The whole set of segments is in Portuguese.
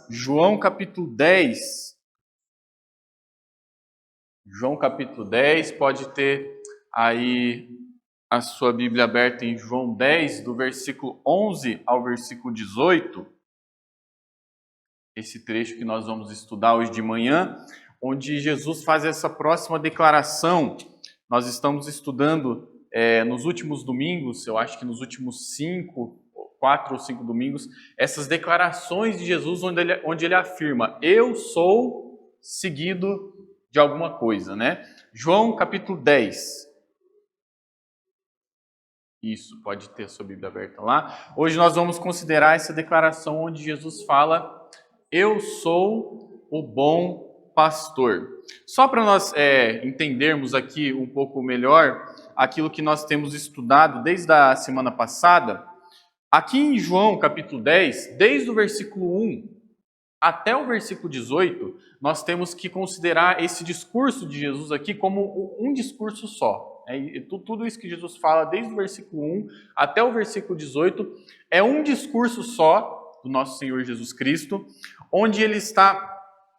João capítulo 10. João capítulo 10, pode ter aí a sua Bíblia aberta em João 10, do versículo 11 ao versículo 18. Esse trecho que nós vamos estudar hoje de manhã, onde Jesus faz essa próxima declaração. Nós estamos estudando nos últimos domingos, eu acho que nos últimos 4 ou 5 domingos, essas declarações de Jesus onde ele afirma: eu sou seguido de alguma coisa, né? João capítulo 10. Isso, pode ter a sua Bíblia aberta lá. Hoje nós vamos considerar essa declaração onde Jesus fala: eu sou o bom pastor. Só para nós entendermos aqui um pouco melhor aquilo que nós temos estudado desde a semana passada, aqui em João capítulo 10, desde o versículo 1 até o versículo 18, nós temos que considerar esse discurso de Jesus aqui como um discurso só. Tudo isso que Jesus fala desde o versículo 1 até o versículo 18 é um discurso só do nosso Senhor Jesus Cristo, onde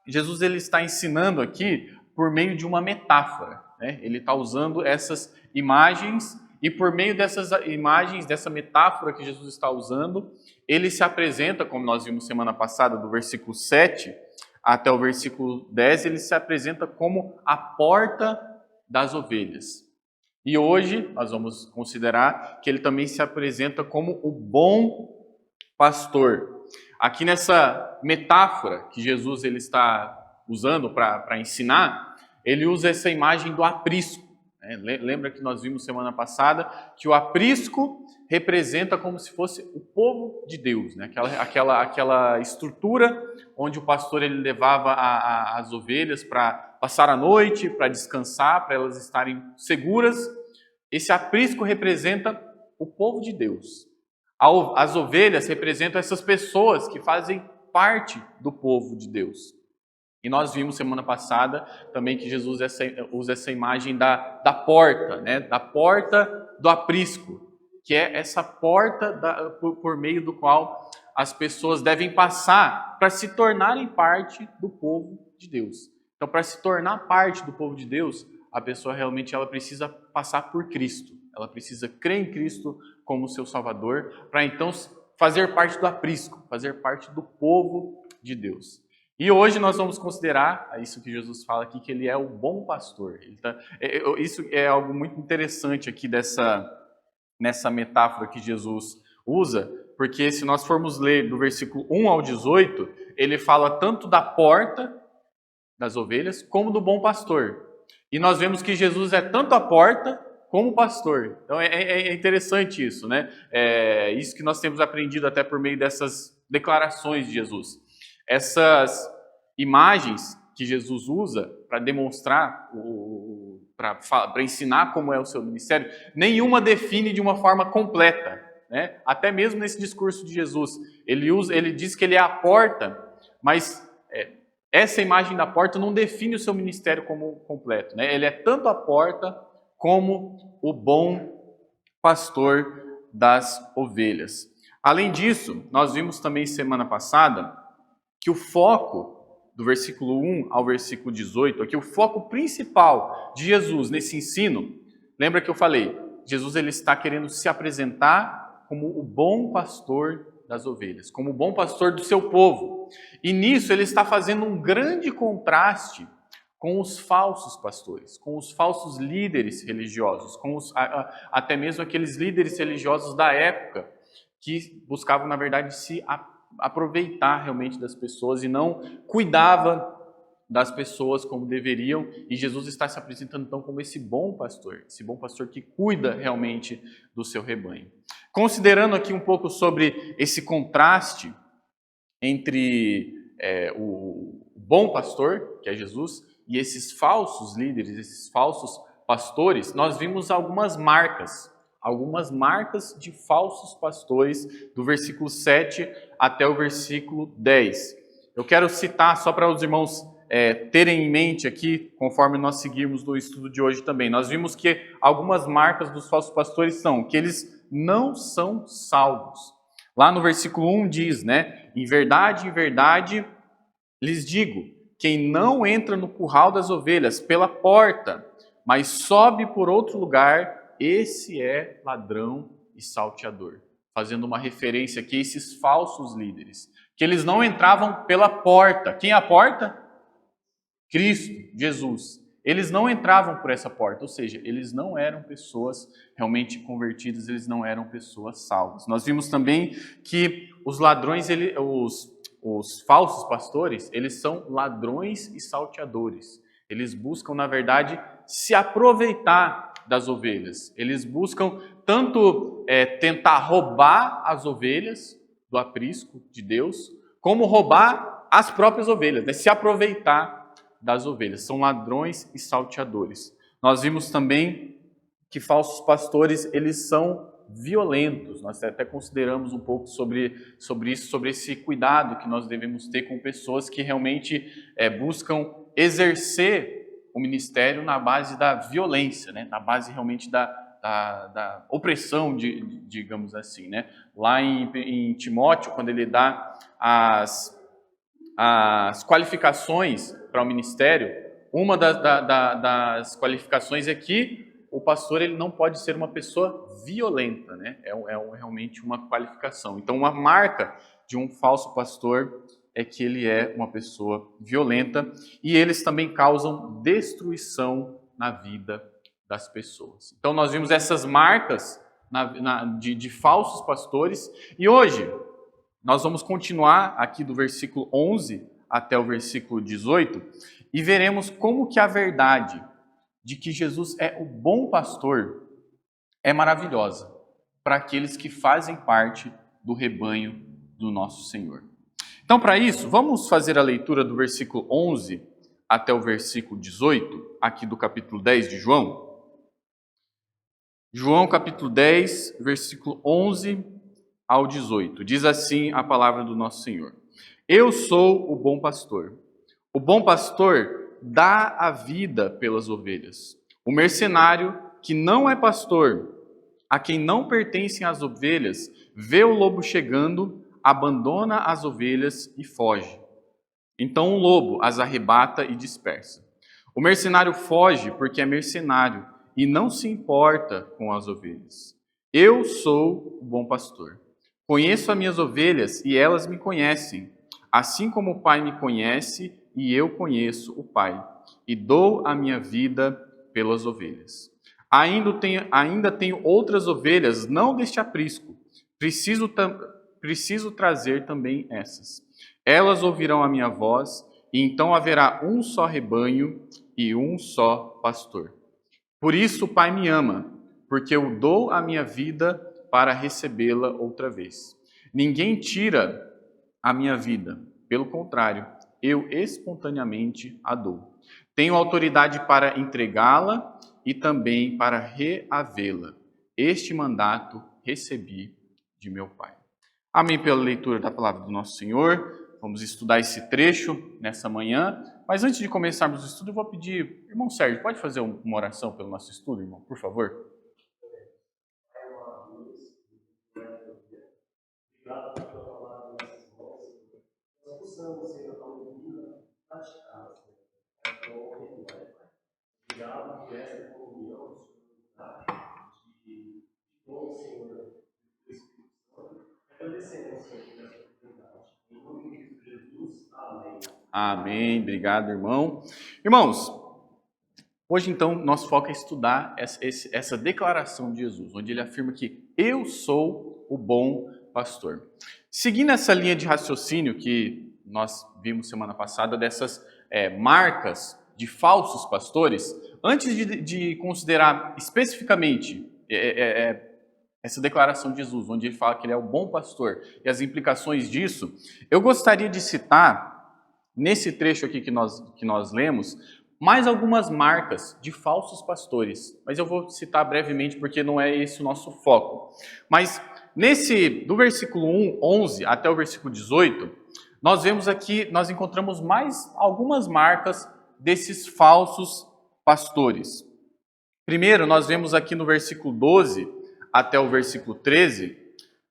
Jesus está ensinando aqui por meio de uma metáfora, né? Ele está usando essas imagens e por meio dessas imagens, dessa metáfora que Jesus está usando, ele se apresenta, como nós vimos semana passada, do versículo 7 até o versículo 10, ele se apresenta como a porta das ovelhas. E hoje nós vamos considerar que ele também se apresenta como o bom pastor. Aqui nessa metáfora que Jesus ele está usando para ensinar, ele usa essa imagem do aprisco. Lembra que nós vimos semana passada que o aprisco representa como se fosse o povo de Deus, né? Aquela estrutura onde o pastor ele levava as ovelhas para passar a noite, para descansar, para elas estarem seguras. Esse aprisco representa o povo de Deus. As ovelhas representam essas pessoas que fazem parte do povo de Deus. E nós vimos semana passada também que Jesus usa essa imagem da porta, né? Da porta do aprisco, que é essa porta por meio do qual as pessoas devem passar para se tornarem parte do povo de Deus. Então, para se tornar parte do povo de Deus, a pessoa realmente ela precisa passar por Cristo. Ela precisa crer em Cristo como seu Salvador, para então fazer parte do aprisco, fazer parte do povo de Deus. E hoje nós vamos considerar, isso que Jesus fala aqui, que ele é o bom pastor. Isso é algo muito interessante aqui nessa metáfora que Jesus usa, porque se nós formos ler do versículo 1 ao 18, ele fala tanto da porta das ovelhas, como do bom pastor. E nós vemos que Jesus é tanto a porta como o pastor. Então é interessante isso, né? Isso que nós temos aprendido até por meio dessas declarações de Jesus. Essas imagens que Jesus usa para demonstrar, para ensinar como é o seu ministério, nenhuma define de uma forma completa, né? Até mesmo nesse discurso de Jesus, ele diz que ele é a porta, mas essa imagem da porta não define o seu ministério como completo, né? Ele é tanto a porta como o bom pastor das ovelhas. Além disso, nós vimos também semana passada que o foco do versículo 1 ao versículo 18, aqui o foco principal de Jesus nesse ensino, lembra que eu falei, Jesus ele está querendo se apresentar como o bom pastor das ovelhas, como o bom pastor do seu povo. E nisso ele está fazendo um grande contraste com os falsos pastores, com os falsos líderes religiosos, com até mesmo aqueles líderes religiosos da época que buscavam, na verdade, se aproveitar realmente das pessoas e não cuidava das pessoas como deveriam. E Jesus está se apresentando então como esse bom pastor que cuida realmente do seu rebanho. Considerando aqui um pouco sobre esse contraste entre o bom pastor, que é Jesus, e esses falsos líderes, esses falsos pastores, nós vimos algumas marcas de falsos pastores do versículo 7 até o versículo 10. Eu quero citar só para os irmãos terem em mente aqui, conforme nós seguirmos no estudo de hoje também. Nós vimos que algumas marcas dos falsos pastores são que eles não são salvos. Lá no versículo 1 diz, né? Em verdade lhes digo, quem não entra no curral das ovelhas pela porta, mas sobe por outro lugar, esse é ladrão e salteador. Fazendo uma referência aqui a esses falsos líderes, que eles não entravam pela porta. Quem é a porta? Cristo, Jesus. Eles não entravam por essa porta, ou seja, eles não eram pessoas realmente convertidas, eles não eram pessoas salvas. Nós vimos também que os ladrões, os falsos pastores, eles são ladrões e salteadores. Eles buscam, na verdade, se aproveitar das ovelhas. Eles buscam tanto tentar roubar as ovelhas do aprisco de Deus, como roubar as próprias ovelhas, né? Se aproveitar das ovelhas. São ladrões e salteadores. Nós vimos também que falsos pastores, eles são violentos. Nós até consideramos um pouco sobre isso, sobre esse cuidado que nós devemos ter com pessoas que realmente buscam exercer o ministério na base da violência, né? Na base realmente da opressão, digamos assim, né? Lá em Timóteo, quando ele dá as qualificações para o ministério, uma das qualificações é que o pastor ele não pode ser uma pessoa violenta, né? Realmente uma qualificação. Então, uma marca de um falso pastor é que ele é uma pessoa violenta e eles também causam destruição na vida das pessoas. Então, nós vimos essas marcas de falsos pastores e hoje nós vamos continuar aqui do versículo 11 até o versículo 18 e veremos como que a verdade de que Jesus é o bom pastor é maravilhosa para aqueles que fazem parte do rebanho do nosso Senhor. Então, para isso, vamos fazer a leitura do versículo 11 até o versículo 18, aqui do capítulo 10 de João. João capítulo 10, versículo 11 ao 18. Diz assim a palavra do nosso Senhor. Eu sou o bom pastor. O bom pastor dá a vida pelas ovelhas. O mercenário, que não é pastor, a quem não pertencem as ovelhas, vê o lobo chegando, abandona as ovelhas e foge. Então o lobo as arrebata e dispersa. O mercenário foge porque é mercenário e não se importa com as ovelhas. Eu sou o bom pastor. Conheço as minhas ovelhas e elas me conhecem, assim como o Pai me conhece e eu conheço o Pai, e dou a minha vida pelas ovelhas. Ainda tenho outras ovelhas, não deste aprisco. Preciso trazer também essas. Elas ouvirão a minha voz, e então haverá um só rebanho e um só pastor. Por isso o Pai me ama, porque eu dou a minha vida para recebê-la outra vez. Ninguém tira a minha vida, pelo contrário, eu espontaneamente a dou. Tenho autoridade para entregá-la e também para reavê-la. Este mandato recebi de meu Pai. Amém pela leitura da palavra do nosso Senhor. Vamos estudar esse trecho nessa manhã. Mas antes de começarmos o estudo, eu vou pedir, irmão Sérgio, pode fazer uma oração pelo nosso estudo, irmão, por favor? Obrigado pela palavra nessas mãos. Nós possamos ser a vida praticada. Obrigado por essa comunhão, de bom Senhor, do Espírito Santo. Agradecemos, Senhor, por essa oportunidade. Em nome de Jesus, amém. Amém. Obrigado, irmão. Irmãos, hoje então nosso foco é estudar essa declaração de Jesus, onde ele afirma que eu sou o bom pastor. Seguindo essa linha de raciocínio que nós vimos semana passada, dessas marcas de falsos pastores, antes de considerar especificamente essa declaração de Jesus, onde ele fala que ele é o bom pastor e as implicações disso, eu gostaria de citar, nesse trecho aqui que nós lemos, mais algumas marcas de falsos pastores. Mas eu vou citar brevemente porque não é esse o nosso foco. Mas do versículo 11 até o versículo 18, nós vemos aqui, nós encontramos mais algumas marcas desses falsos pastores. Primeiro, nós vemos aqui no versículo 12 até o versículo 13,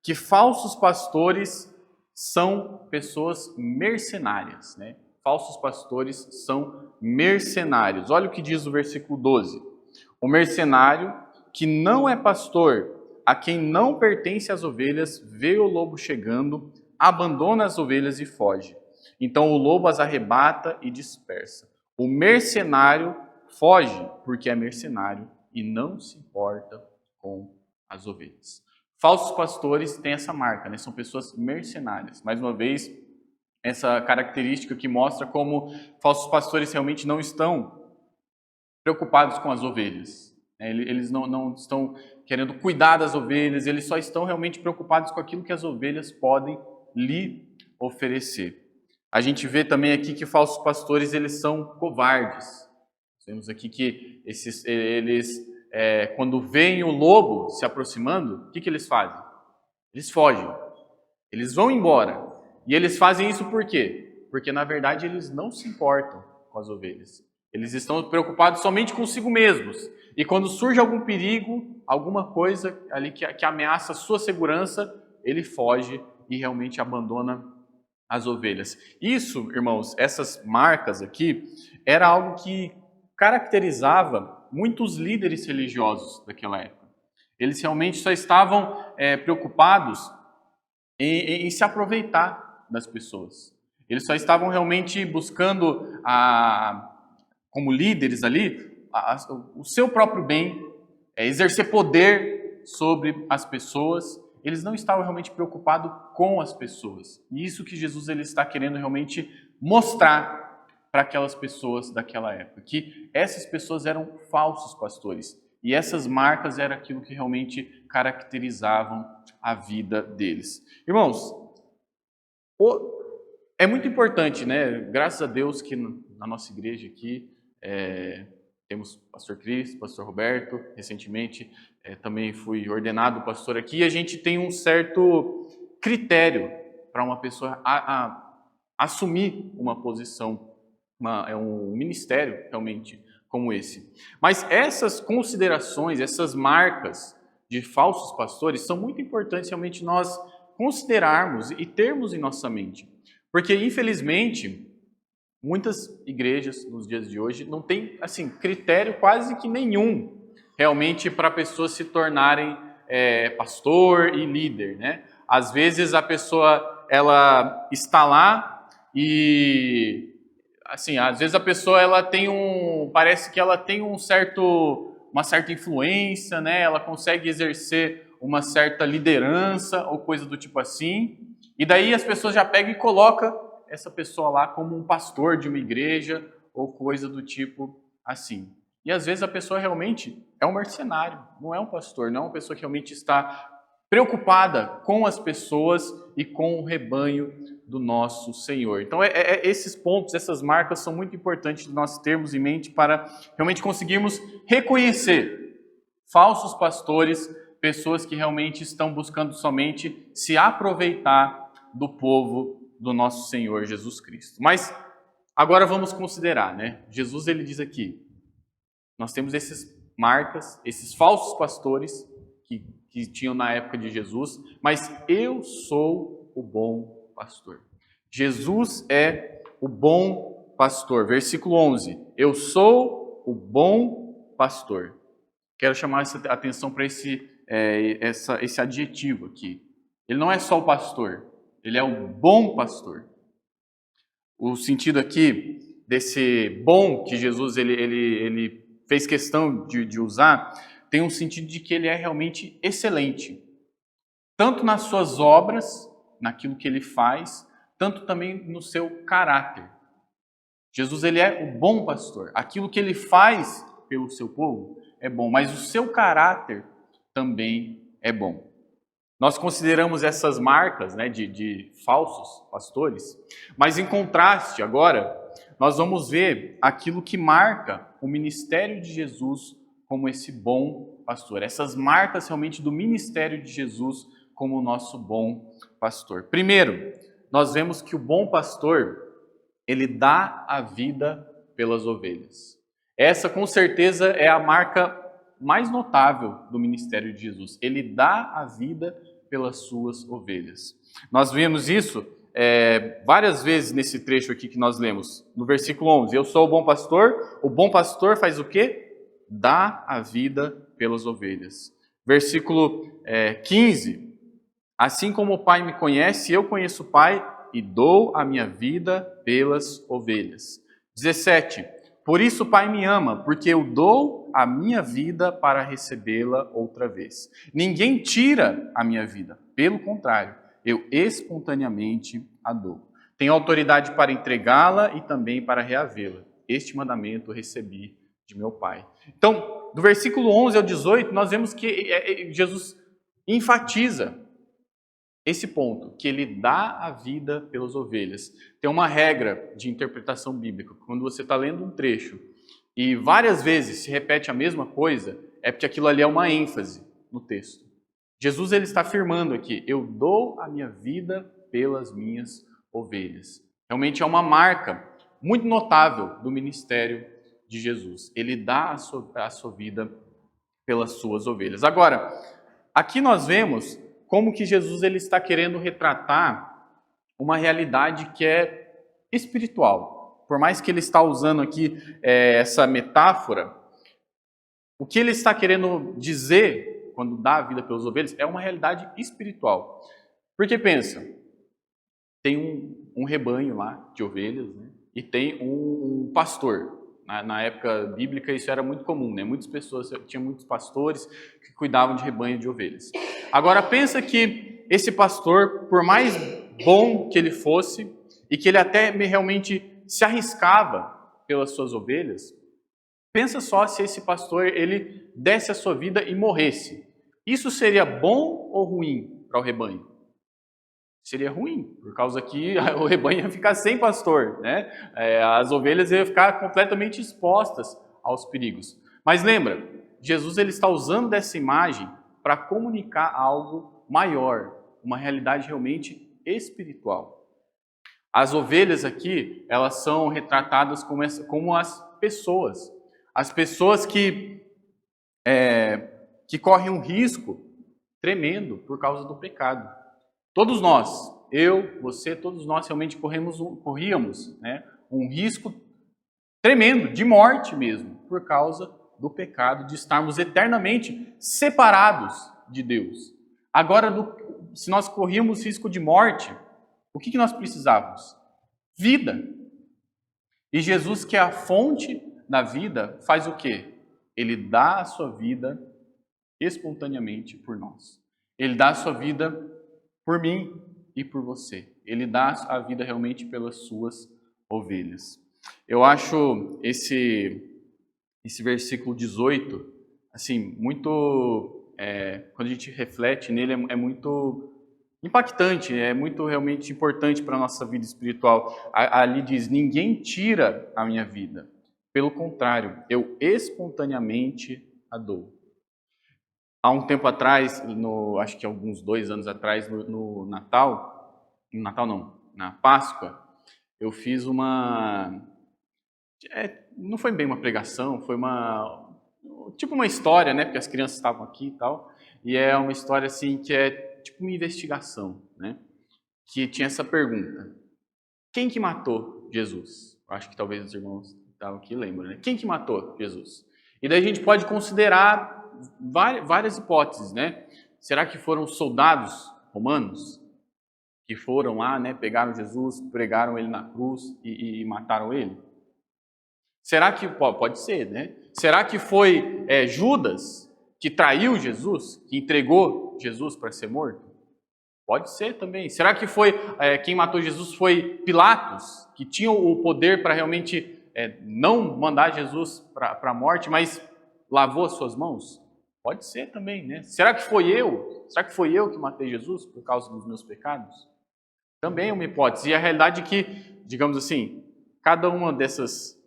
que falsos pastores são pessoas mercenárias, né? Falsos pastores são mercenários. Olha o que diz o versículo 12. O mercenário que não é pastor, a quem não pertence as ovelhas, vê o lobo chegando, abandona as ovelhas e foge. Então o lobo as arrebata e dispersa. O mercenário foge porque é mercenário e não se importa com as ovelhas. Falsos pastores têm essa marca, né? São pessoas mercenárias. Mais uma vez, essa característica que mostra como falsos pastores realmente não estão preocupados com as ovelhas. Eles não estão querendo cuidar das ovelhas, eles só estão realmente preocupados com aquilo que as ovelhas podem lhe oferecer. A gente vê também aqui que falsos pastores, eles são covardes. Vemos aqui que eles quando veem o lobo se aproximando, o que eles fazem? Eles fogem, eles vão embora. E eles fazem isso por quê? Porque, na verdade, eles não se importam com as ovelhas. Eles estão preocupados somente consigo mesmos. E quando surge algum perigo, alguma coisa ali que ameaça a sua segurança, ele foge e realmente abandona as ovelhas. Isso, irmãos, essas marcas aqui, era algo que caracterizava muitos líderes religiosos daquela época. Eles realmente só estavam preocupados em se aproveitar das pessoas. Eles só estavam realmente buscando, como líderes ali, o seu próprio bem, exercer poder sobre as pessoas. Eles não estavam realmente preocupados com as pessoas. E isso que Jesus ele está querendo realmente mostrar para aquelas pessoas daquela época, que essas pessoas eram falsos pastores. E essas marcas eram aquilo que realmente caracterizavam a vida deles. Irmãos, é muito importante, né? Graças a Deus que na nossa igreja aqui temos pastor Cris, pastor Roberto, recentemente também fui ordenado pastor aqui, e a gente tem um certo critério para uma pessoa assumir uma posição, um ministério realmente como esse. Mas essas considerações, essas marcas de falsos pastores são muito importantes realmente nós considerarmos e termos em nossa mente. Porque, infelizmente, muitas igrejas nos dias de hoje não têm assim, critério quase que nenhum realmente para pessoas se tornarem pastor e líder, né? Às vezes a pessoa ela está lá e assim, às vezes a pessoa ela tem parece que ela tem uma certa influência, né? Ela consegue exercer uma certa liderança ou coisa do tipo assim. E daí as pessoas já pegam e colocam essa pessoa lá como um pastor de uma igreja ou coisa do tipo assim. E às vezes a pessoa realmente é um mercenário, não é um pastor, não é uma pessoa que realmente está preocupada com as pessoas e com o rebanho do nosso Senhor. Então, esses pontos, essas marcas são muito importantes de nós termos em mente para realmente conseguirmos reconhecer falsos pastores, pessoas que realmente estão buscando somente se aproveitar do povo do nosso Senhor Jesus Cristo. Mas agora vamos considerar, né? Jesus ele diz aqui, nós temos essas marcas, esses falsos pastores que tinham na época de Jesus, mas eu sou o bom pastor. Jesus é o bom pastor. Versículo 11. Eu sou o bom pastor. Quero chamar essa atenção para esse adjetivo aqui. Ele não é só o pastor, ele é o bom pastor. O sentido aqui desse bom que Jesus ele fez questão de usar, tem um sentido de que ele é realmente excelente. Tanto nas suas obras, naquilo que ele faz, tanto também no seu caráter. Jesus ele é o bom pastor. Aquilo que ele faz pelo seu povo é bom, mas o seu caráter também é bom. Nós consideramos essas marcas, né, de falsos pastores, mas em contraste agora, nós vamos ver aquilo que marca o ministério de Jesus como esse bom pastor. Essas marcas realmente do ministério de Jesus como o nosso bom pastor. Primeiro, nós vemos que o bom pastor, ele dá a vida pelas ovelhas. Essa, com certeza, é a marca mais notável do ministério de Jesus. Ele dá a vida pelas suas ovelhas. Nós vemos isso várias vezes nesse trecho aqui que nós lemos. No versículo 11, eu sou o bom pastor faz o quê? Dá a vida pelas ovelhas. Versículo 15, assim como o Pai me conhece, eu conheço o Pai e dou a minha vida pelas ovelhas. 17, por isso o Pai me ama, porque eu dou a minha vida para recebê-la outra vez. Ninguém tira a minha vida, pelo contrário, eu espontaneamente a dou. Tenho autoridade para entregá-la e também para reavê-la. Este mandamento recebi de meu Pai. Então, do versículo 11 ao 18, nós vemos que Jesus enfatiza esse ponto, que ele dá a vida pelas ovelhas. Tem uma regra de interpretação bíblica. Quando você está lendo um trecho e várias vezes se repete a mesma coisa, é porque aquilo ali é uma ênfase no texto. Jesus ele está afirmando aqui, eu dou a minha vida pelas minhas ovelhas. Realmente é uma marca muito notável do ministério de Jesus. Ele dá a sua vida pelas suas ovelhas. Agora, aqui nós vemos como que Jesus ele está querendo retratar uma realidade que é espiritual. Por mais que ele está usando aqui essa metáfora, o que ele está querendo dizer quando dá a vida pelas ovelhas é uma realidade espiritual. Porque pensa, tem um rebanho lá de ovelhas, né? E tem um pastor. Na época bíblica isso era muito comum, né? Muitas pessoas, tinha muitos pastores que cuidavam de rebanho de ovelhas. Agora pensa que esse pastor, por mais bom que ele fosse, e que ele até realmente se arriscava pelas suas ovelhas, pensa só se esse pastor ele desse a sua vida e morresse. Isso seria bom ou ruim para o rebanho? Seria ruim, por causa que o rebanho ia ficar sem pastor, né? As ovelhas iam ficar completamente expostas aos perigos. Mas lembra, Jesus ele está usando dessa imagem para comunicar algo maior, uma realidade realmente espiritual. As ovelhas aqui, elas são retratadas como as pessoas que correm um risco tremendo por causa do pecado. Todos nós, eu, você, todos nós realmente corríamos, né, um risco tremendo de morte mesmo, por causa do pecado, de estarmos eternamente separados de Deus. Agora, se nós corríamos risco de morte, o que nós precisávamos? Vida. E Jesus, que é a fonte da vida, faz o quê? Ele dá a sua vida espontaneamente por nós. Ele dá a sua vida por mim e por você. Ele dá a vida realmente pelas suas ovelhas. Eu acho esse versículo 18, assim, muito, quando a gente reflete nele, é muito impactante, é muito realmente importante para a nossa vida espiritual. Ali diz, ninguém tira a minha vida. Pelo contrário, eu espontaneamente a dou. Há um tempo atrás, acho que alguns 2 anos atrás, no Natal, na Páscoa, eu fiz não foi bem uma pregação, foi tipo uma história, né, porque as crianças estavam aqui e tal, e é uma história assim que é tipo uma investigação, né, que tinha essa pergunta, quem que matou Jesus? Eu acho que talvez os irmãos estavam aqui lembram, né, quem que matou Jesus? E daí a gente pode considerar várias hipóteses, né? Será que foram soldados romanos que foram lá, né, pegaram Jesus, pregaram ele na cruz e mataram ele? Será que pode ser, né? Será que foi Judas que traiu Jesus, que entregou Jesus para ser morto? Pode ser também. Será que foi quem matou Jesus foi Pilatos, que tinha o poder para realmente não mandar Jesus para a morte, mas lavou as suas mãos? Pode ser também, né? Será que foi eu? Será que foi eu que matei Jesus por causa dos meus pecados? Também é uma hipótese. E a realidade é que, digamos assim, cada uma desses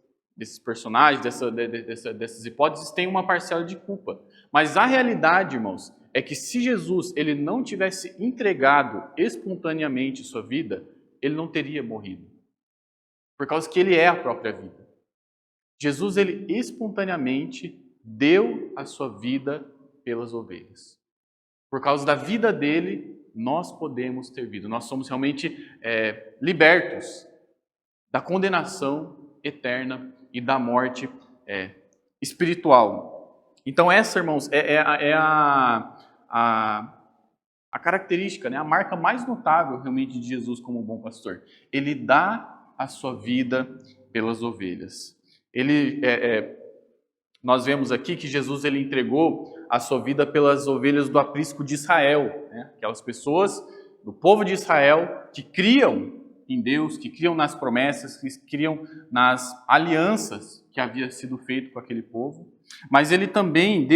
personagens, dessas hipóteses, tem uma parcela de culpa. Mas a realidade, irmãos, é que se Jesus ele não tivesse entregado espontaneamente sua vida, ele não teria morrido. Por causa que ele é a própria vida. Jesus, ele espontaneamente deu a sua vida pelas ovelhas. Por causa da vida dele, nós podemos ter vida. Nós somos realmente libertos da condenação eterna e da morte espiritual. Então essa, irmãos, é a característica, né, a marca mais notável realmente de Jesus como bom pastor. Ele dá a sua vida pelas ovelhas. Nós vemos aqui que Jesus ele entregou a sua vida pelas ovelhas do aprisco de Israel, né? Aquelas pessoas do povo de Israel que criam em Deus, que criam nas promessas, que criam nas alianças que havia sido feito com aquele povo. Mas ele também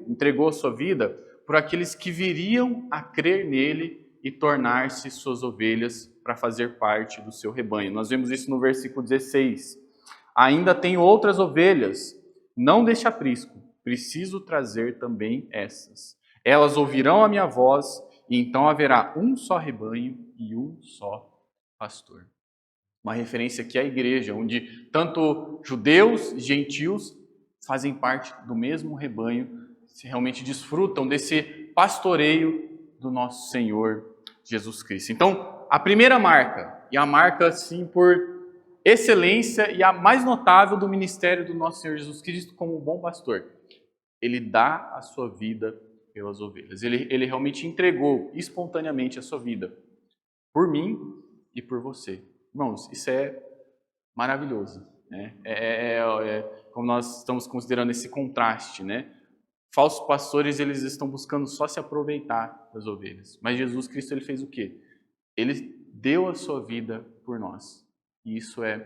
entregou a sua vida por aqueles que viriam a crer nele e tornar-se suas ovelhas para fazer parte do seu rebanho. Nós vemos isso no versículo 16. Ainda tem outras ovelhas, não deste aprisco, preciso trazer também essas. Elas ouvirão a minha voz, e então haverá um só rebanho e um só pastor. Uma referência aqui à igreja, onde tanto judeus e gentios fazem parte do mesmo rebanho, se realmente desfrutam desse pastoreio do nosso Senhor Jesus Cristo. Então, a primeira marca, e a marca, sim, por excelência e a mais notável do ministério do nosso Senhor Jesus Cristo como bom pastor, ele dá a sua vida pelas ovelhas. Ele realmente entregou espontaneamente a sua vida por mim e por você. Irmãos, isso é maravilhoso, né? Como nós estamos considerando esse contraste, né? Falsos pastores, eles estão buscando só se aproveitar das ovelhas. Mas Jesus Cristo, ele fez o quê? Ele deu a sua vida por nós. E isso é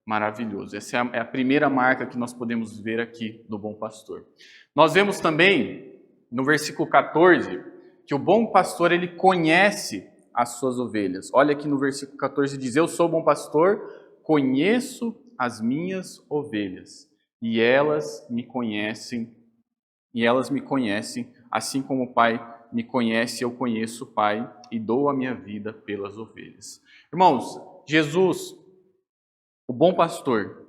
maravilhoso. Essa é a primeira marca que nós podemos ver aqui do bom pastor. Nós vemos também, no versículo 14, que o bom pastor, ele conhece as suas ovelhas. Olha aqui no versículo 14, diz: eu sou o bom pastor, conheço as minhas ovelhas, e elas me conhecem, assim como o Pai me conhece, eu conheço o Pai, e dou a minha vida pelas ovelhas. Irmãos, Jesus, o bom pastor,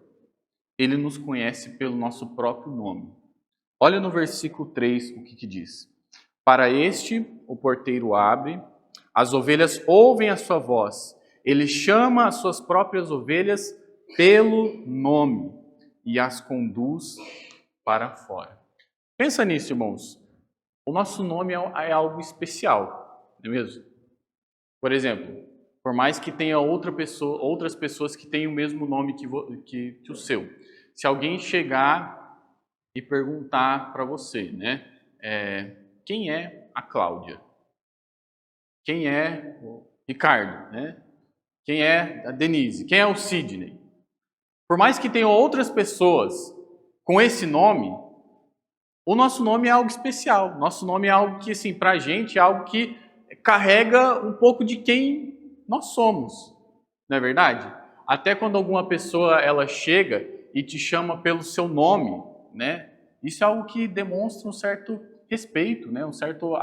ele nos conhece pelo nosso próprio nome. Olha no versículo 3 o que diz. Para este o porteiro abre, as ovelhas ouvem a sua voz, ele chama as suas próprias ovelhas pelo nome e as conduz para fora. Pensa nisso, irmãos. O nosso nome é algo especial, não é mesmo? Por exemplo, por mais que tenha outras pessoas que tenham o mesmo nome que o seu. Se alguém chegar e perguntar para você, né, quem é a Cláudia? Quem é o Ricardo? Né? Quem é a Denise? Quem é o Sidney? Por mais que tenham outras pessoas com esse nome, o nosso nome é algo especial. Nosso nome é algo que, assim, para a gente, é algo que carrega um pouco de quem nós somos, não é verdade? Até quando alguma pessoa ela chega e te chama pelo seu nome, né? Isso é algo que demonstra um certo respeito, né? Um certo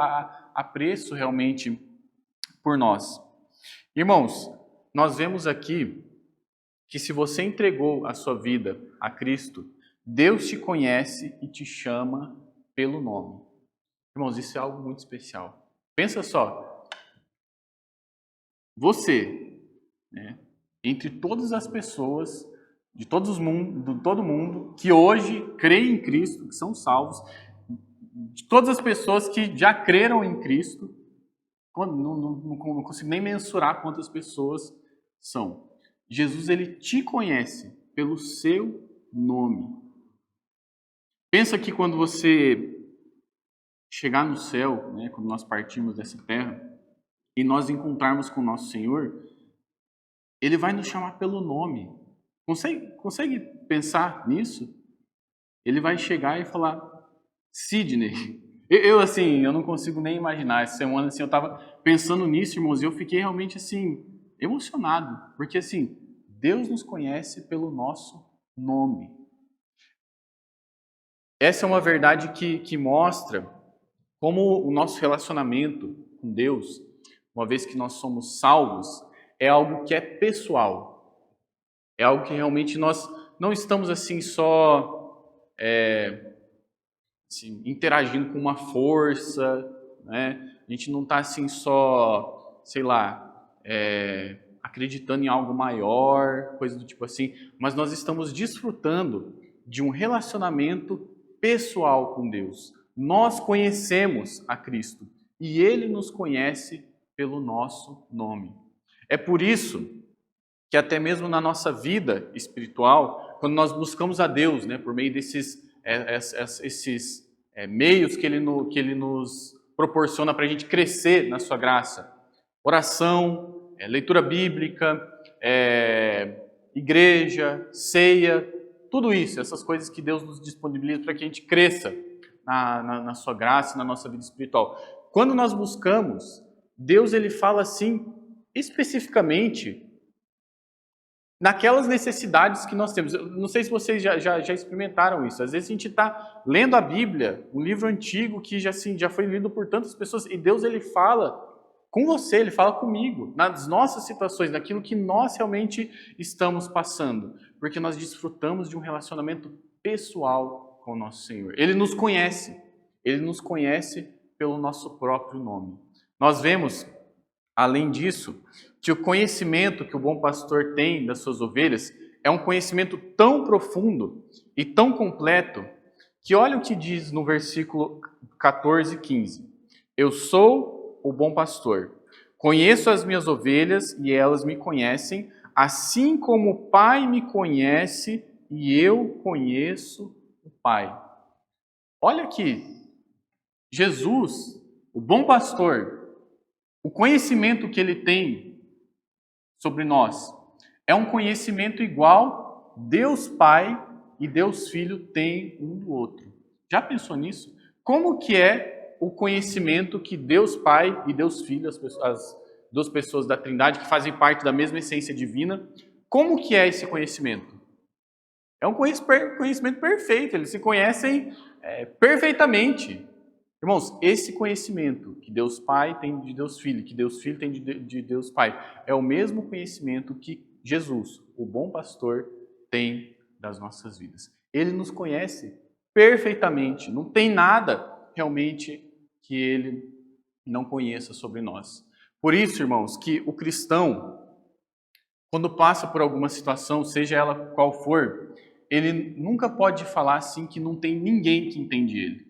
apreço realmente por nós. Irmãos, nós vemos aqui que se você entregou a sua vida a Cristo, Deus te conhece e te chama pelo nome. Irmãos, isso é algo muito especial. Pensa só. Você, né, entre todas as pessoas, de todo mundo que hoje creem em Cristo, que são salvos, de todas as pessoas que já creram em Cristo, não consigo nem mensurar quantas pessoas são. Jesus, ele te conhece pelo seu nome. Pensa que quando você chegar no céu, né, quando nós partirmos dessa terra, e nós encontrarmos com o nosso Senhor, ele vai nos chamar pelo nome. Consegue pensar nisso? Ele vai chegar e falar, Sidney. Eu não consigo nem imaginar. Essa semana, assim, eu estava pensando nisso, irmãos, e eu fiquei realmente, assim, emocionado. Porque, assim, Deus nos conhece pelo nosso nome. Essa é uma verdade que mostra como o nosso relacionamento com Deus, uma vez que nós somos salvos, é algo que é pessoal. É algo que realmente nós não estamos assim só assim, interagindo com uma força, né? A gente não está assim só, sei lá, acreditando em algo maior, coisa do tipo assim, mas nós estamos desfrutando de um relacionamento pessoal com Deus. Nós conhecemos a Cristo e Ele nos conhece pelo nosso nome. É por isso que até mesmo na nossa vida espiritual, quando nós buscamos a Deus, né, por meio desses meios que Ele nos proporciona para a gente crescer na sua graça, oração, leitura bíblica, igreja, ceia, tudo isso, essas coisas que Deus nos disponibiliza para que a gente cresça na sua graça, na nossa vida espiritual. Quando nós buscamos, Deus ele fala assim, especificamente, naquelas necessidades que nós temos. Eu não sei se vocês já experimentaram isso. Às vezes a gente está lendo a Bíblia, um livro antigo que já foi lido por tantas pessoas, e Deus ele fala com você, Ele fala comigo, nas nossas situações, naquilo que nós realmente estamos passando, porque nós desfrutamos de um relacionamento pessoal com o nosso Senhor. Ele nos conhece pelo nosso próprio nome. Nós vemos, além disso, que o conhecimento que o bom pastor tem das suas ovelhas é um conhecimento tão profundo e tão completo que olha o que diz no versículo 14 e 15. Eu sou o bom pastor, conheço as minhas ovelhas e elas me conhecem, assim como o Pai me conhece e eu conheço o Pai. Olha aqui, Jesus, o bom pastor, o conhecimento que ele tem sobre nós é um conhecimento igual Deus Pai e Deus Filho têm um do outro. Já pensou nisso? Como que é o conhecimento que Deus Pai e Deus Filho, as duas pessoas da Trindade que fazem parte da mesma essência divina, como que é esse conhecimento? É um conhecimento perfeito, eles se conhecem perfeitamente. Irmãos, esse conhecimento que Deus Pai tem de Deus Filho, que Deus Filho tem de Deus Pai, é o mesmo conhecimento que Jesus, o bom pastor, tem das nossas vidas. Ele nos conhece perfeitamente, não tem nada realmente que ele não conheça sobre nós. Por isso, irmãos, que o cristão, quando passa por alguma situação, seja ela qual for, ele nunca pode falar assim que não tem ninguém que entende ele.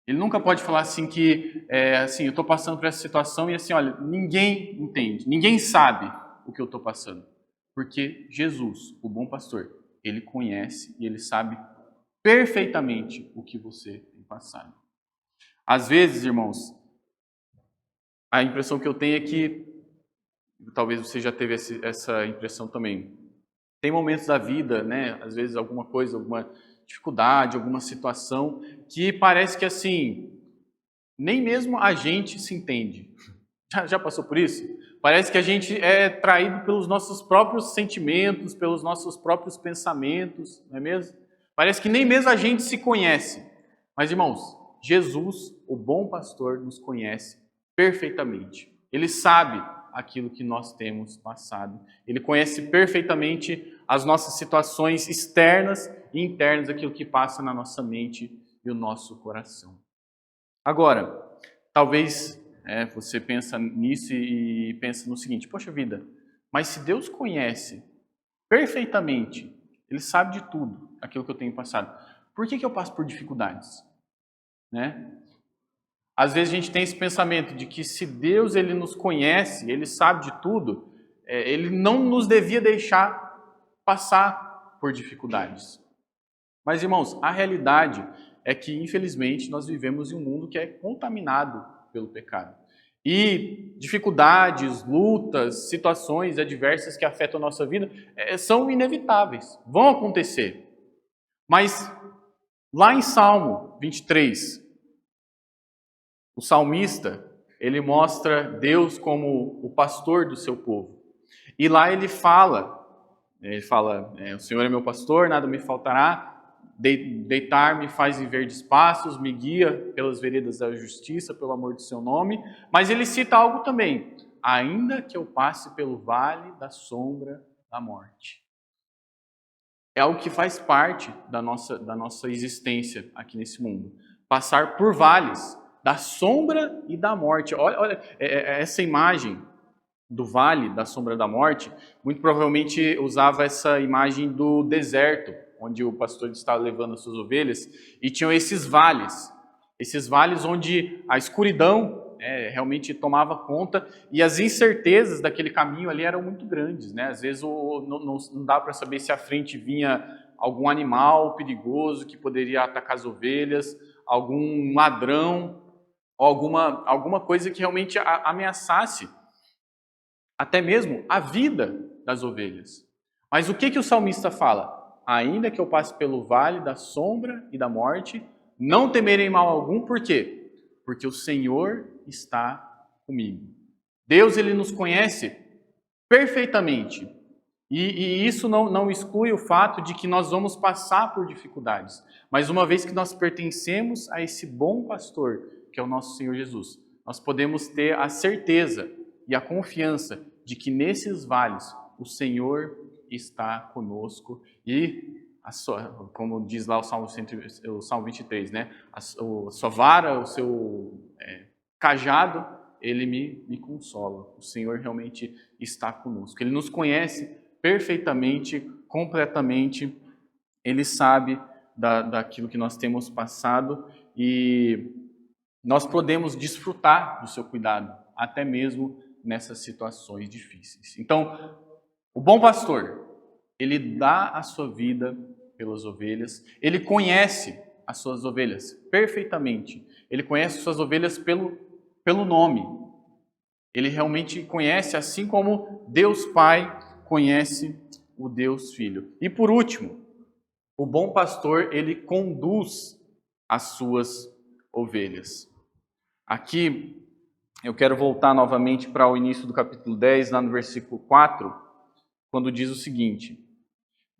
Ele nunca pode falar assim que, assim, eu estou passando por essa situação e assim, olha, ninguém entende, ninguém sabe o que eu estou passando. Porque Jesus, o bom pastor, ele conhece e ele sabe perfeitamente o que você tem passado. Às vezes, irmãos, a impressão que eu tenho é que, talvez você já teve essa impressão também, tem momentos da vida, né, às vezes alguma coisa, alguma dificuldade, alguma situação, que parece que assim, nem mesmo a gente se entende. Já passou por isso? Parece que a gente é traído pelos nossos próprios sentimentos, pelos nossos próprios pensamentos, não é mesmo? Parece que nem mesmo a gente se conhece. Mas, irmãos, Jesus, o bom pastor, nos conhece perfeitamente. Ele sabe aquilo que nós temos passado. Ele conhece perfeitamente as nossas situações externas e internas, aquilo que passa na nossa mente e o nosso coração. Agora, talvez você pensa nisso e pensa no seguinte, poxa vida, mas se Deus conhece perfeitamente, Ele sabe de tudo, aquilo que eu tenho passado, por que eu passo por dificuldades? Né? Às vezes a gente tem esse pensamento de que se Deus ele nos conhece, Ele sabe de tudo, Ele não nos devia deixar passar por dificuldades. Mas, irmãos, a realidade é que, infelizmente, nós vivemos em um mundo que é contaminado pelo pecado. E dificuldades, lutas, situações adversas que afetam a nossa vida são inevitáveis, vão acontecer. Mas, lá em Salmo 23, o salmista, ele mostra Deus como o pastor do seu povo. E lá ele fala, o Senhor é meu pastor, nada me faltará, deitar-me faz em verdes pastos, me guia pelas veredas da justiça, pelo amor do seu nome. Mas ele cita algo também, ainda que eu passe pelo vale da sombra da morte. É algo que faz parte da nossa existência aqui nesse mundo. Passar por vales, da sombra e da morte. Olha, essa imagem do vale da sombra da morte, muito provavelmente usava essa imagem do deserto, onde o pastor estava levando as suas ovelhas, e tinham esses vales onde a escuridão realmente tomava conta, e as incertezas daquele caminho ali eram muito grandes, né? Às vezes não dá para saber se à frente vinha algum animal perigoso que poderia atacar as ovelhas, algum ladrão, ou alguma coisa que realmente ameaçasse até mesmo a vida das ovelhas. Mas o que o salmista fala? Ainda que eu passe pelo vale da sombra e da morte, não temerei mal algum, por quê? Porque o Senhor está comigo. Deus, ele nos conhece perfeitamente. E isso não exclui o fato de que nós vamos passar por dificuldades. Mas uma vez que nós pertencemos a esse bom pastor, que é o nosso Senhor Jesus, nós podemos ter a certeza e a confiança de que nesses vales o Senhor está conosco e, como diz lá o Salmo 23, né? A sua vara, o seu cajado, ele me consola. O Senhor realmente está conosco. Ele nos conhece perfeitamente, completamente. Ele sabe daquilo que nós temos passado e nós podemos desfrutar do seu cuidado, até mesmo nessas situações difíceis. Então, o bom pastor, ele dá a sua vida pelas ovelhas, ele conhece as suas ovelhas perfeitamente, ele conhece as suas ovelhas pelo nome, ele realmente conhece, assim como Deus Pai conhece o Deus Filho. E por último, o bom pastor, ele conduz as suas ovelhas. Aqui, eu quero voltar novamente para o início do capítulo 10, lá no versículo 4, quando diz o seguinte: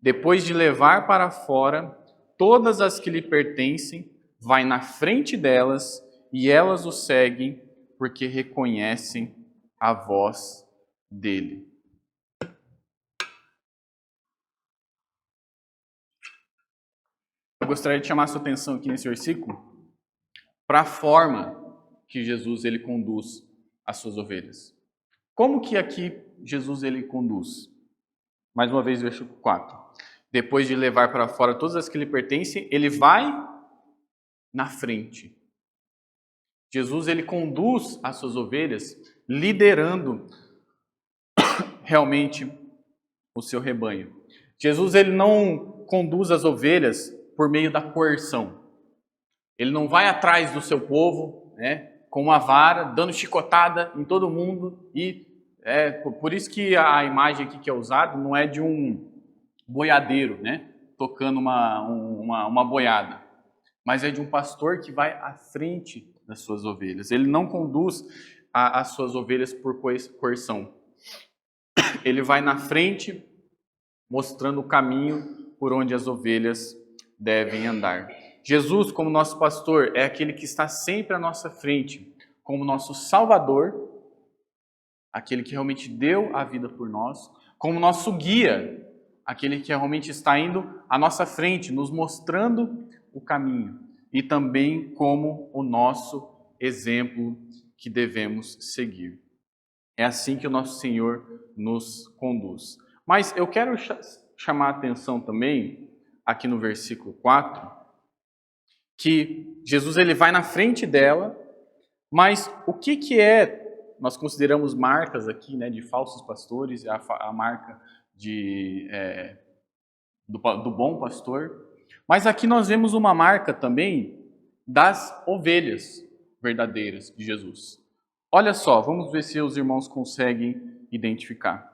depois de levar para fora todas as que lhe pertencem, vai na frente delas e elas o seguem, porque reconhecem a voz dele. Eu gostaria de chamar a sua atenção aqui nesse versículo para a forma que Jesus ele conduz as suas ovelhas. Como que aqui Jesus ele conduz? Mais uma vez, versículo 4. Depois de levar para fora todas as que lhe pertencem, ele vai na frente. Jesus ele conduz as suas ovelhas liderando realmente o seu rebanho. Jesus ele não conduz as ovelhas por meio da coerção. Ele não vai atrás do seu povo, né, com uma vara, dando chicotada em todo mundo. E por isso que a imagem aqui que é usada não é de um boiadeiro, né, tocando uma boiada, mas é de um pastor que vai à frente das suas ovelhas. Ele não conduz as suas ovelhas por coerção. Ele vai na frente, mostrando o caminho por onde as ovelhas devem andar. Jesus, como nosso pastor, é aquele que está sempre à nossa frente, como nosso Salvador, aquele que realmente deu a vida por nós, como nosso guia, aquele que realmente está indo à nossa frente, nos mostrando o caminho, e também como o nosso exemplo que devemos seguir. É assim que o nosso Senhor nos conduz. Mas eu quero chamar a atenção também, aqui no versículo 4, que Jesus ele vai na frente dela, mas o que nós consideramos marcas aqui, né, de falsos pastores, a marca do bom pastor, mas aqui nós vemos uma marca também das ovelhas verdadeiras de Jesus. Olha só, vamos ver se os irmãos conseguem identificar.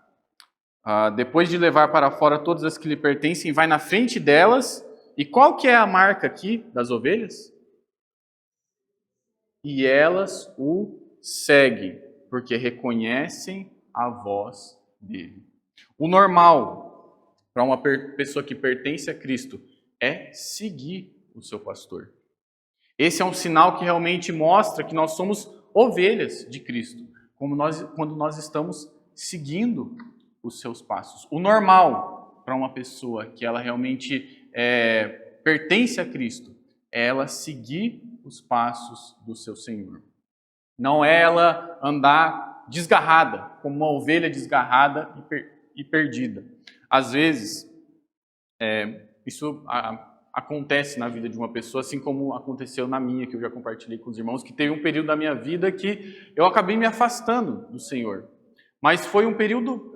Depois de levar para fora todas as que lhe pertencem, vai na frente delas. E qual que é a marca aqui das ovelhas? E elas o seguem, porque reconhecem a voz dele. O normal para uma pessoa que pertence a Cristo é seguir o seu pastor. Esse é um sinal que realmente mostra que nós somos ovelhas de Cristo, quando nós estamos seguindo os seus passos. O normal para uma pessoa que ela realmente pertence a Cristo é ela seguir os passos do seu Senhor. Não é ela andar desgarrada, como uma ovelha desgarrada e perdida. Às vezes, isso acontece na vida de uma pessoa, assim como aconteceu na minha, que eu já compartilhei com os irmãos, que teve um período da minha vida que eu acabei me afastando do Senhor. Mas foi um período,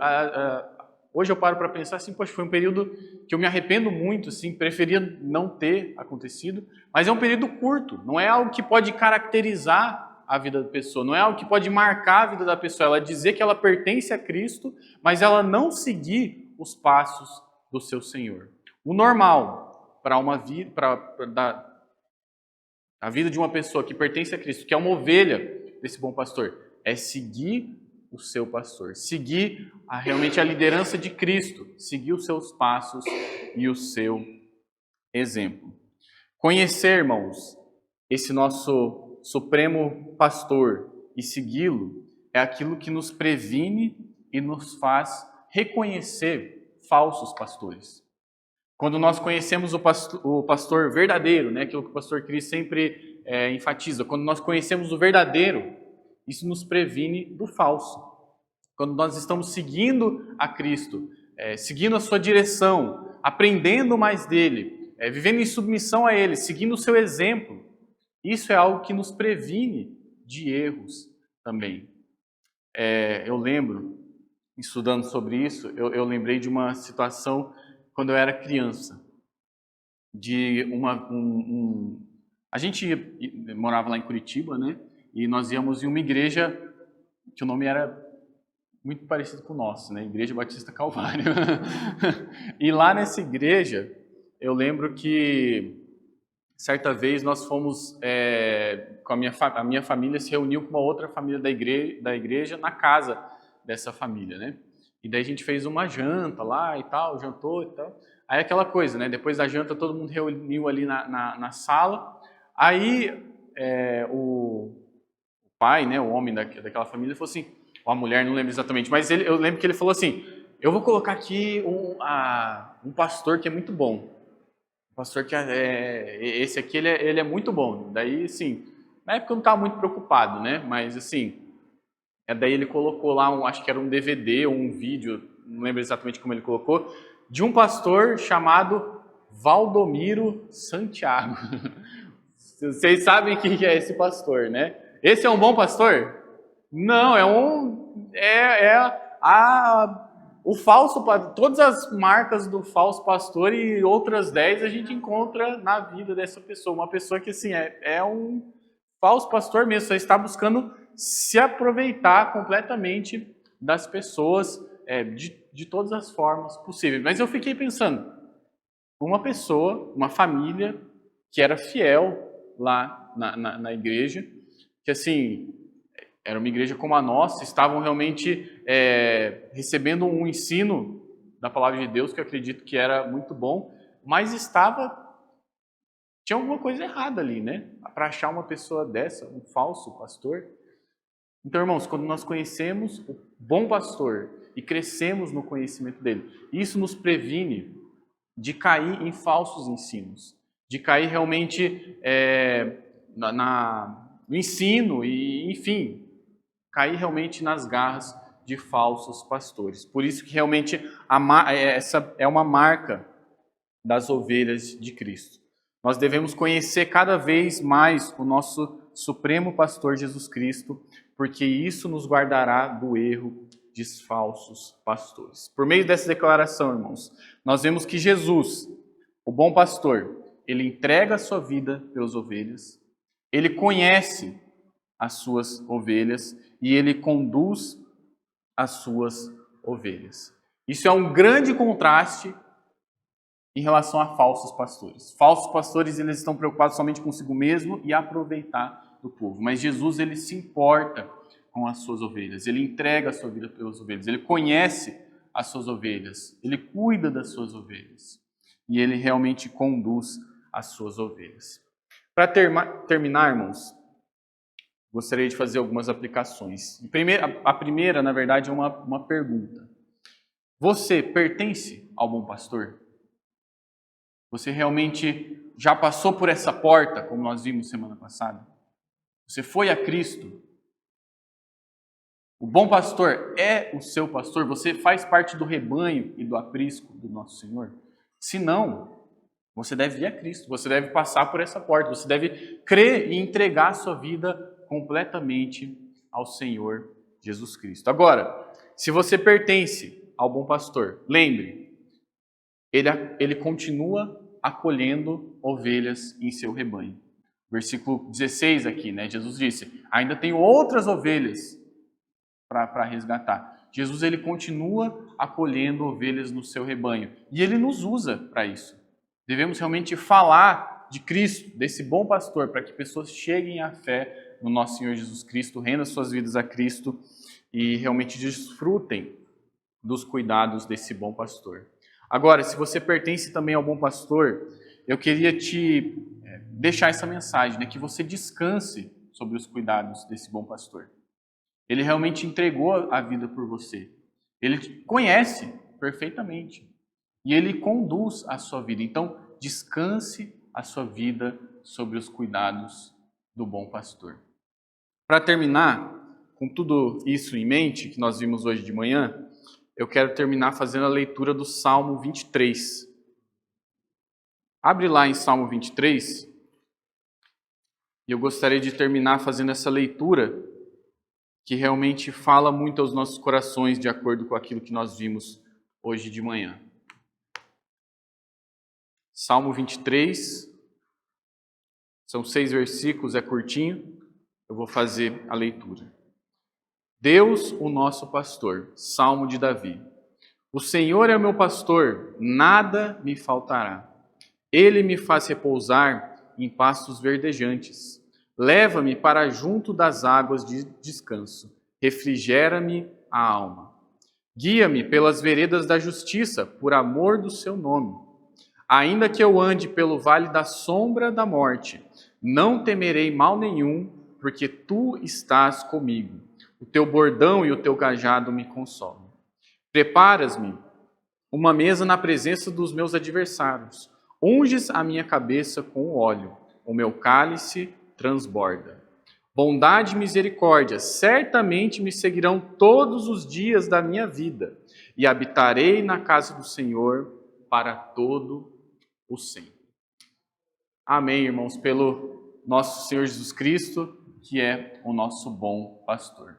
hoje eu paro para pensar assim, poxa, foi um período que eu me arrependo muito, assim, preferia não ter acontecido, mas é um período curto, não é algo que pode caracterizar a vida da pessoa, não é algo que pode marcar a vida da pessoa, ela dizer que ela pertence a Cristo, mas ela não seguir os passos do seu Senhor. O normal para uma vida, a vida de uma pessoa que pertence a Cristo, que é uma ovelha desse bom pastor, é seguir o seu pastor, seguir realmente a liderança de Cristo, seguir os seus passos e o seu exemplo. Conhecer, irmãos, esse nosso supremo pastor e segui-lo é aquilo que nos previne e nos faz reconhecer falsos pastores. Quando nós conhecemos o pastor verdadeiro, né, aquilo que o pastor Cris sempre enfatiza, quando nós conhecemos o verdadeiro, isso nos previne do falso. Quando nós estamos seguindo a Cristo, seguindo a sua direção, aprendendo mais dele, vivendo em submissão a ele, seguindo o seu exemplo, isso é algo que nos previne de erros também. Eu lembro, estudando sobre isso, eu lembrei de uma situação quando eu era criança, a gente morava lá em Curitiba, né? E nós íamos em uma igreja que o nome era muito parecido com o nosso, né? Igreja Batista Calvário. E lá nessa igreja, eu lembro que certa vez nós fomos, com a minha família se reuniu com uma outra família da igreja na casa dessa família, né? E daí a gente fez uma janta lá e tal, jantou e tal. Aí aquela coisa, né? Depois da janta todo mundo reuniu ali na sala. Aí o pai, né, o homem daquela família, falou assim, ou a mulher, não lembro exatamente, mas eu lembro que ele falou assim, eu vou colocar aqui um pastor que é muito bom. O pastor que esse aqui, ele é muito bom. Daí, assim, na época eu não estava muito preocupado, né? Mas, assim, daí ele colocou lá, acho que era um DVD ou um vídeo, não lembro exatamente como ele colocou, de um pastor chamado Valdomiro Santiago. Vocês sabem quem é esse pastor, né? Esse é um bom pastor? Não, o falso, todas as marcas do falso pastor e outras 10 a gente encontra na vida dessa pessoa. Uma pessoa que, assim, é um falso pastor mesmo, só está buscando se aproveitar completamente das pessoas de todas as formas possíveis. Mas eu fiquei pensando, uma pessoa, uma família que era fiel lá na igreja, que assim, era uma igreja como a nossa, estavam realmente recebendo um ensino da palavra de Deus, que eu acredito que era muito bom, mas tinha alguma coisa errada ali, né? Para achar uma pessoa dessa, um falso pastor. Então, irmãos, quando nós conhecemos o bom pastor e crescemos no conhecimento dele, isso nos previne de cair em falsos ensinos, de cair realmente no ensino e, enfim, cair realmente nas garras de falsos pastores. Por isso que realmente essa é uma marca das ovelhas de Cristo. Nós devemos conhecer cada vez mais o nosso supremo pastor Jesus Cristo, porque isso nos guardará do erro de falsos pastores. Por meio dessa declaração, irmãos, nós vemos que Jesus, o bom pastor, ele entrega a sua vida pelas ovelhas, ele conhece as suas ovelhas e ele conduz as suas ovelhas. Isso é um grande contraste em relação a falsos pastores. Falsos pastores, eles estão preocupados somente consigo mesmo e aproveitar do povo. Mas Jesus, ele se importa com as suas ovelhas. Ele entrega a sua vida pelas ovelhas. Ele conhece as suas ovelhas. Ele cuida das suas ovelhas. E ele realmente conduz as suas ovelhas. Para terminar, irmãos, gostaria de fazer algumas aplicações. A primeira, na verdade, é uma pergunta. Você pertence ao bom pastor? Você realmente já passou por essa porta, como nós vimos semana passada? Você foi a Cristo? O bom pastor é o seu pastor? Você faz parte do rebanho e do aprisco do nosso Senhor? Se não, você deve ir a Cristo, você deve passar por essa porta, você deve crer e entregar a sua vida completamente ao Senhor Jesus Cristo. Agora, se você pertence ao bom pastor, lembre, ele continua acolhendo ovelhas em seu rebanho. Versículo 16 aqui, né? Jesus disse, ainda tenho outras ovelhas para resgatar. Jesus, ele continua acolhendo ovelhas no seu rebanho. E ele nos usa para isso. Devemos realmente falar de Cristo, desse bom pastor, para que pessoas cheguem à fé no nosso Senhor Jesus Cristo, rendam suas vidas a Cristo e realmente desfrutem dos cuidados desse bom pastor. Agora, se você pertence também ao bom pastor, eu queria te deixar essa mensagem, né, que você descanse sobre os cuidados desse bom pastor. Ele realmente entregou a vida por você. Ele te conhece perfeitamente. E ele conduz a sua vida. Então, descanse a sua vida sobre os cuidados do bom pastor. Para terminar, com tudo isso em mente, que nós vimos hoje de manhã, eu quero terminar fazendo a leitura do Salmo 23. Abre lá em Salmo 23. E eu gostaria de terminar fazendo essa leitura que realmente fala muito aos nossos corações, de acordo com aquilo que nós vimos hoje de manhã. Salmo 23, são 6 versículos, é curtinho, eu vou fazer a leitura. Deus, o nosso pastor, Salmo de Davi. O Senhor é o meu pastor, nada me faltará. Ele me faz repousar em pastos verdejantes. Leva-me para junto das águas de descanso. Refrigera-me a alma. Guia-me pelas veredas da justiça, por amor do seu nome. Ainda que eu ande pelo vale da sombra da morte, não temerei mal nenhum, porque tu estás comigo. O teu bordão e o teu cajado me consolam. Preparas-me uma mesa na presença dos meus adversários. Unges a minha cabeça com óleo. O meu cálice transborda. Bondade e misericórdia certamente me seguirão todos os dias da minha vida, e habitarei na casa do Senhor para todo o sempre. Amém, irmãos, pelo nosso Senhor Jesus Cristo, que é o nosso bom pastor.